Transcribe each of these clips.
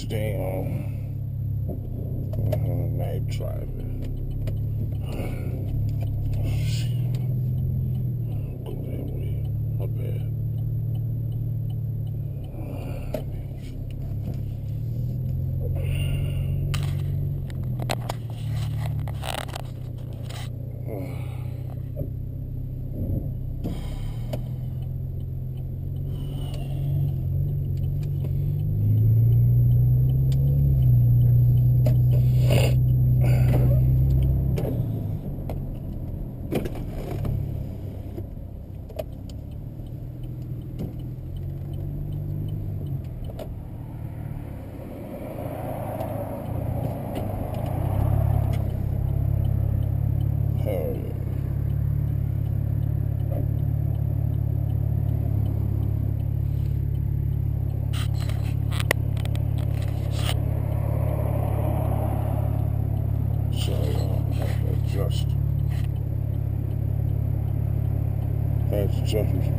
Today on night driving. Go that way. My bad.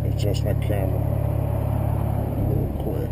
Adjust my camera real quick.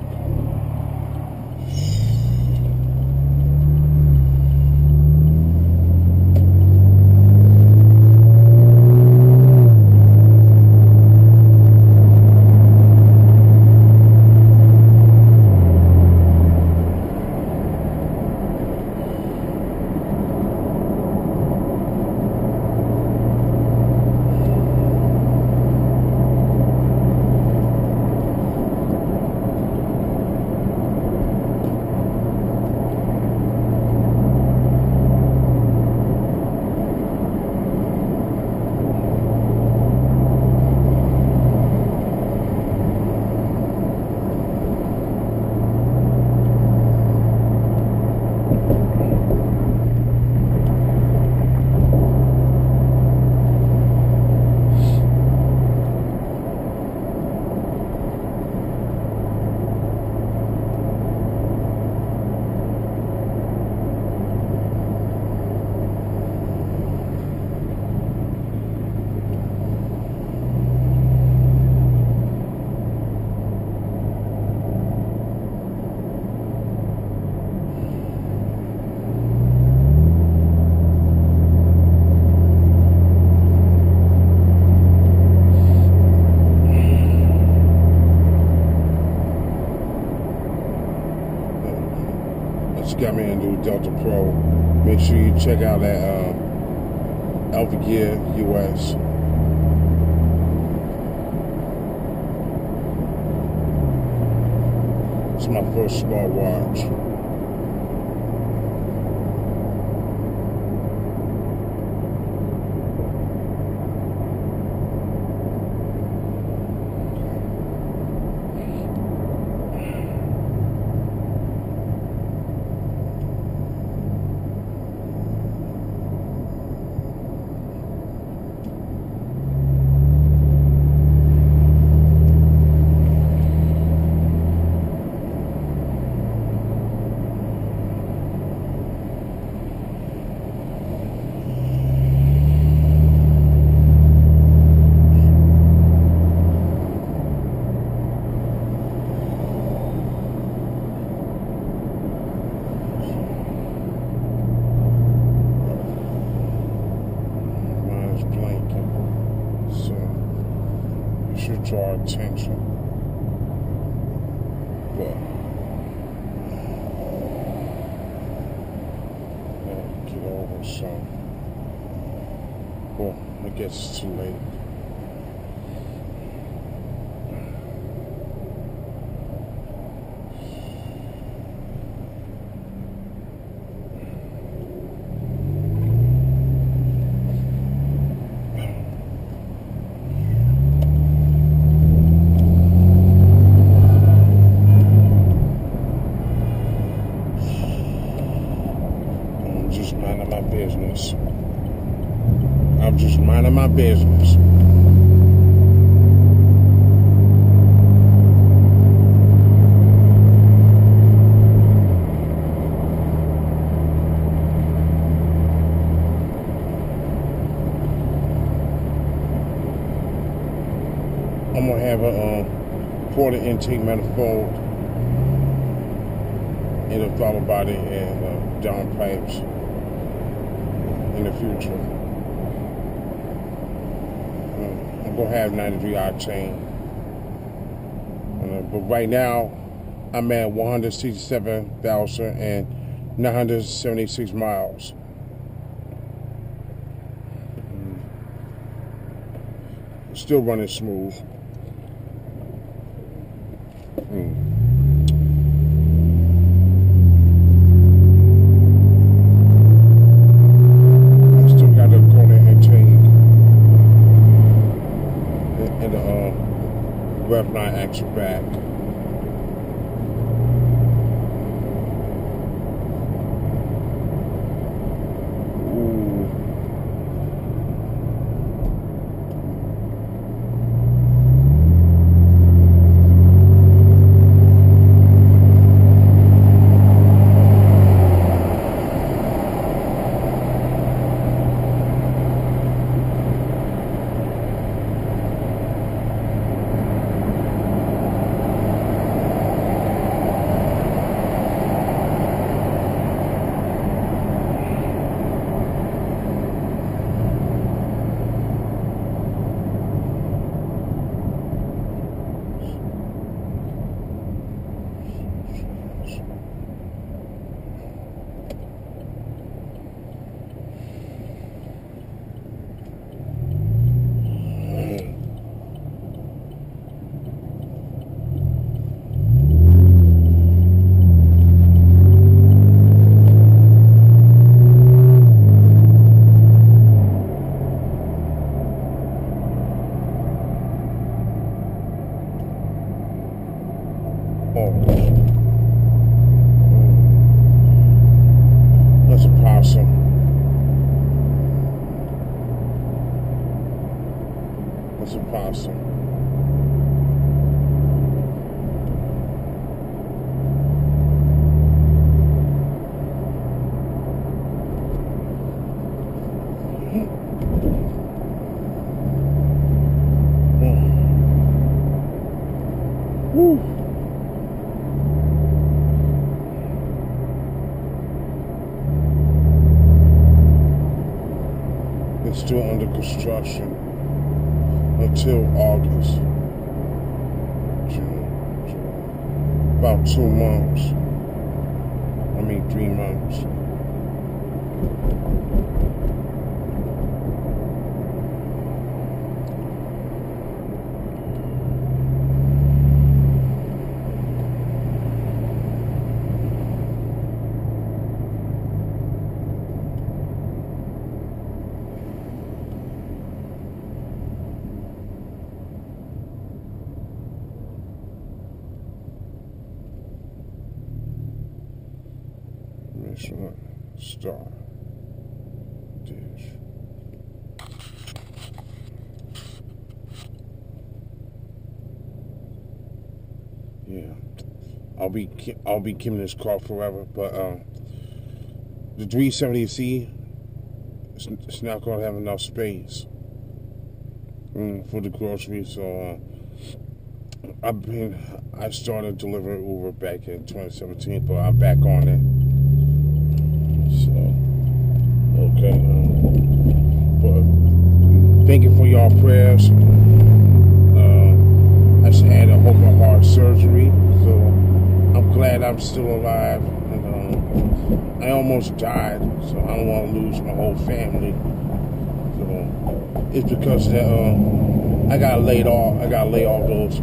Got me into Delta Pro. Make sure you check out that LT US. It's my first smartwatch. To our attention, but get over. So, well, I guess it's too late. Business. I'm just minding my business. I'm gonna have a porta intake manifold and the throttle body and downpipes in the future. I'm gonna have 93 octane, but right now I'm at 167,976 miles. Still running smooth. I still got the corner intake and the rev line axle back. That's a possum. That's a possum. Woo. It's still under construction until August. June. About 2 months. 3 months. Star dish. Yeah, I'll be keeping this car forever. But the 370Z, it's not gonna have enough space for the groceries. So I started delivering Uber back in 2017, but I'm back on it. Okay, but thank you for y'all prayers. I just had a open heart surgery, so I'm glad I'm still alive. And I almost died, so I don't want to lose my whole family. So it's because that I got laid off. I got to lay off those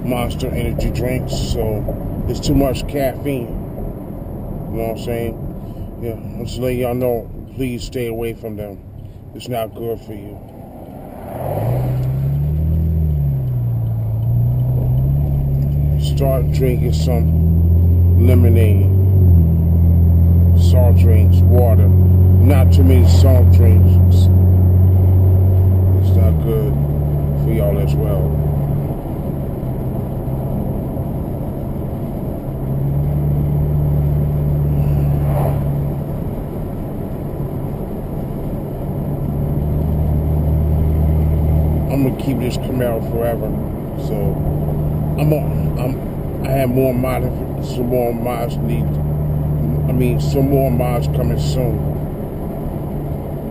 Monster energy drinks, so it's too much caffeine. You know what I'm saying? Yeah, I'm just letting y'all know. Please stay away from them. It's not good for you. Start drinking some lemonade, soft drinks, water. Not too many soft drinks. It's not good for y'all as well. I'm gonna keep this Camaro forever, so I have more miles need some more mods coming soon.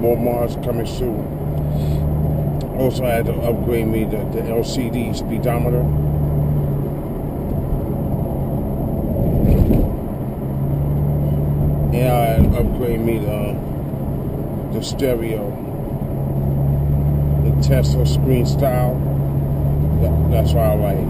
More mods coming soon. Also, I had to upgrade me the LCD speedometer. And I had to upgrade me the stereo, the Tesla screen style. That's what I like.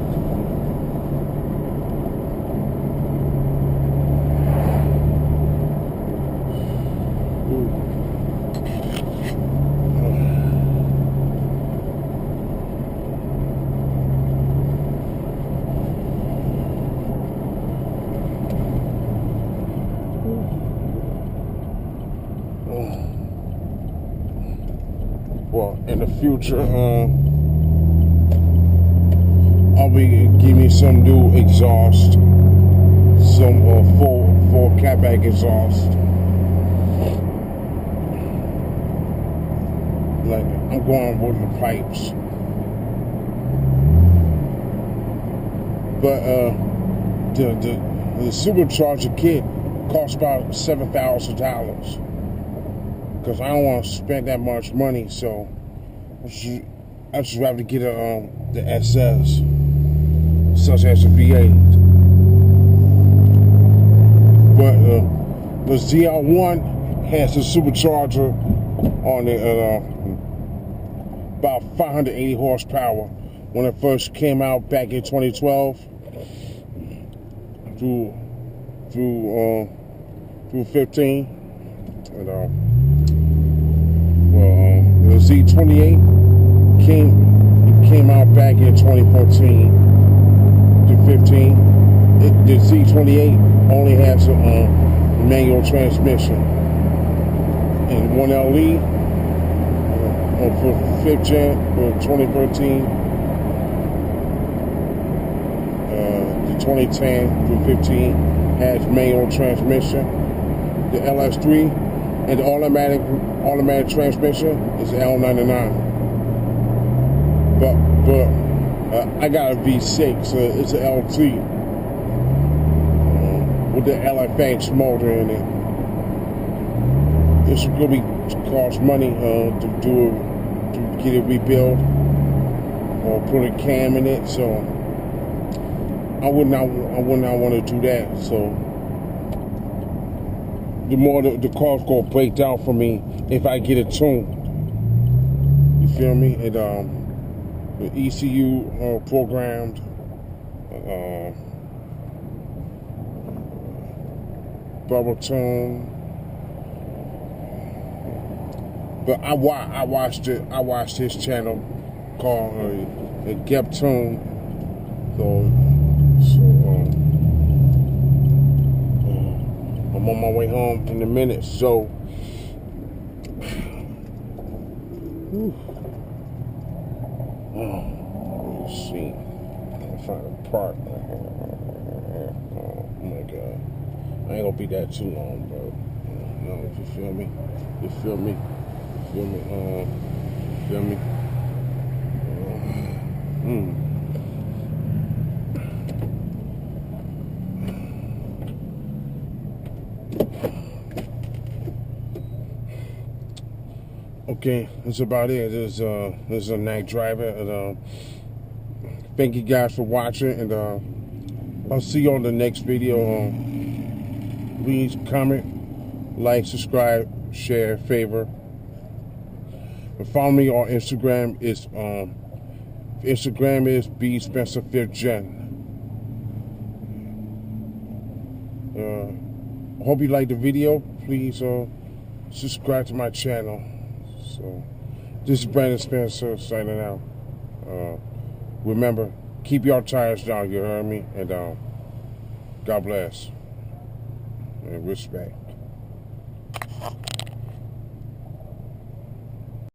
Well, in the future, I'll be giving me some new exhaust, some full catback exhaust. Like, I'm going with the pipes, but the supercharger kit costs about $7,000. Because I don't want to spend that much money, so I just rather get the SS, such as the V8. But the ZL1 has a supercharger on it, about 580 horsepower. When it first came out back in 2012, through 15, and the Z28 came out back in 2014 to 15. The Z28 only has a manual transmission, and 1LE for 5th gen for 2013, the 2010 through 15 has manual transmission. The LS3 and the automatic transmission is L99. But I got a V6, it's an LT with the LFX motor in it. It's gonna be cost money to get it rebuilt or put a cam in it. So I would not want to do that. So the more the car's gonna break down for me if I get it tuned. You feel me? And the ECU programmed, bubble tune. But I watched this channel called Get Tune. So I'm on my way home in a minute. So let's see. I'll find a part. Oh my God. I ain't gonna be that too long, bro. No, you feel me? You feel me? Feel me? Feel me? Okay, that's about it. This is a night driver. And, thank you guys for watching, and I'll see you on the next video. Please comment, like, subscribe, share, favor. And follow me on Instagram. Instagram is B Spencer 5th Gen. Hope you liked the video. Please subscribe to my channel. So this is Brandon Spencer signing out. Remember, keep your tires down. You heard me? And God bless and respect.